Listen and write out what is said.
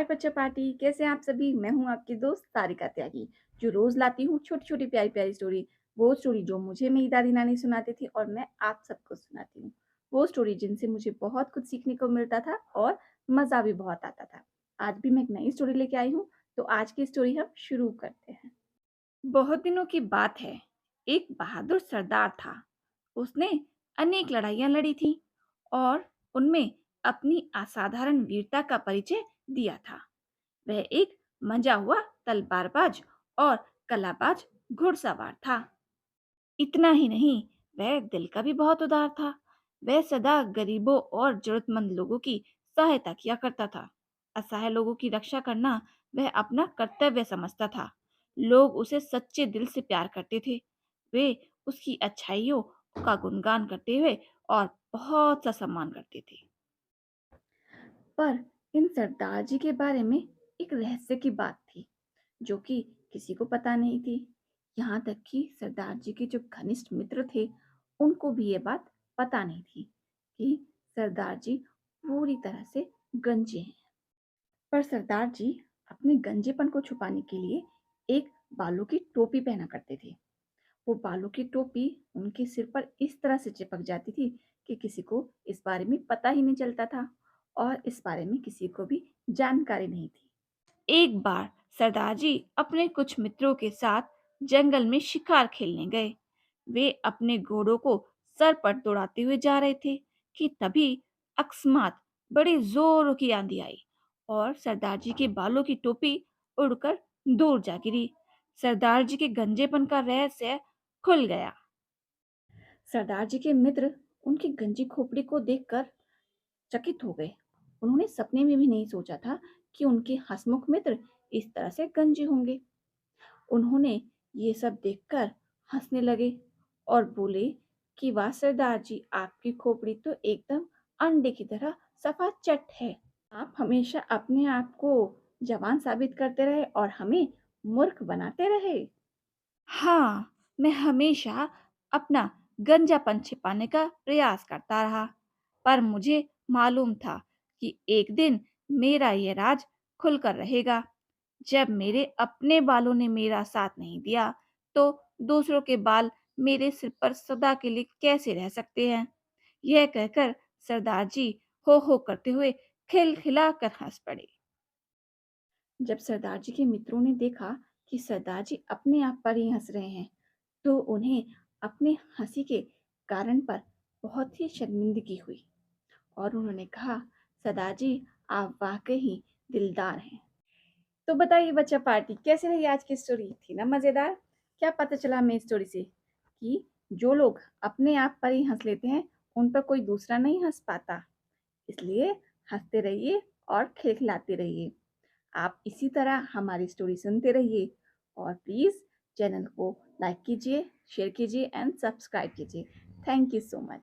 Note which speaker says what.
Speaker 1: हाय बच्चा पार्टी, कैसे हैं आप सभी। मैं हूं आपकी दोस्त तारिका त्यागी, जो रोज लाती हूँ छोटी छोटी प्यारी प्यारी स्टोरी। वो स्टोरी जो मुझे मेरी दादी नानी सुनाती थी और मैं आप सबको सुनाती हूँ। वो स्टोरी जिनसे मुझे बहुत कुछ सीखने को मिलता था और मजा भी बहुत आता था। आज भी मैं एक नई स्टोरी लेके आई हूँ, तो आज की स्टोरी हम शुरू करते हैं। बहुत दिनों की बात है। एक बहादुर सरदार था। उसने अनेक लड़ाइयां लड़ी थी और उनमें अपनी असाधारण वीरता का परिचय दिया था। वह एक मंजा हुआ तलवारबाज और कलाबाज घुड़सवार था। इतना ही नहीं, वह दिल का भी बहुत उदार था। वह सदा गरीबों और जरूरतमंद लोगों की सहायता किया करता था। असहाय लोगों की रक्षा करना वह अपना कर्तव्य समझता था। लोग उसे सच्चे दिल से प्यार करते थे। वे उसकी अच्छाइयों का गुणगान करते हुए और बहुत सा सम्मान करते थे। पर इन सरदार जी के बारे में एक रहस्य की बात थी, जो कि किसी को पता नहीं थी। यहाँ तक कि सरदार जी के जो घनिष्ठ मित्र थे, उनको भी ये बात पता नहीं थी कि सरदार जी पूरी तरह से गंजे हैं। पर सरदार जी अपने गंजेपन को छुपाने के लिए एक बालों की टोपी पहना करते थे। वो बालों की टोपी उनके सिर पर इस तरह से चिपक जाती थी कि किसी को इस बारे में पता ही नहीं चलता था और इस बारे में किसी को भी जानकारी नहीं थी। एक बार सरदार जी अपने कुछ मित्रों के साथ जंगल में शिकार खेलने गए। वे अपने घोड़ों को सर पर दौड़ाते हुए जा रहे थे कि तभी अकस्मात बड़ी जोरों की आंधी आई और सरदार जी के बालों की टोपी उड़कर दूर जा गिरी। सरदार जी के गंजेपन का रहस्य खुल गया। सरदार जी के मित्र उनकी गंजी खोपड़ी को देखकर चकित हो गए। उन्होंने सपने में भी नहीं सोचा था कि उनके हंसमुख मित्र इस तरह से गंजे होंगे। उन्होंने ये सब देखकर हंसने लगे और बोले कि वाह सरदार जी, आपकी खोपड़ी तो एकदम अंडे की तरह सफाचट है। आप हमेशा अपने आप को जवान साबित करते रहे और हमें मूर्ख बनाते रहे। हाँ, मैं हमेशा अपना गंजापन छिपाने का प्रयास करता रहा, पर मुझे मालूम था कि एक दिन मेरा ये राज खुलकर रहेगा। जब मेरे अपने बालों ने मेरा साथ नहीं दिया, तो दूसरों के बाल मेरे सिर पर सदा के लिए कैसे रह सकते हैं? यह कहकर सरदार जी हो करते हुए खिलखिलाकर हंस पड़े। जब सरदार जी के मित्रों ने देखा कि सरदार जी अपने आप पर ही हंस रहे हैं, तो उन्हें अपने हंसी के कारण पर बहुत ही शर्मिंदगी हुई और उन्होंने कहा, सरदार जी, आप वाकई ही दिलदार हैं। तो बताइए बच्चा पार्टी, कैसी रही आज की स्टोरी? थी ना मजेदार? क्या पता चला हमें इस स्टोरी से कि जो लोग अपने आप पर ही हंस लेते हैं, उन पर कोई दूसरा नहीं हंस पाता। इसलिए हंसते रहिए और खिलखिलाते रहिए। आप इसी तरह हमारी स्टोरी सुनते रहिए और प्लीज चैनल को लाइक कीजिए, शेयर कीजिए एंड सब्सक्राइब कीजिए। Thank you so much.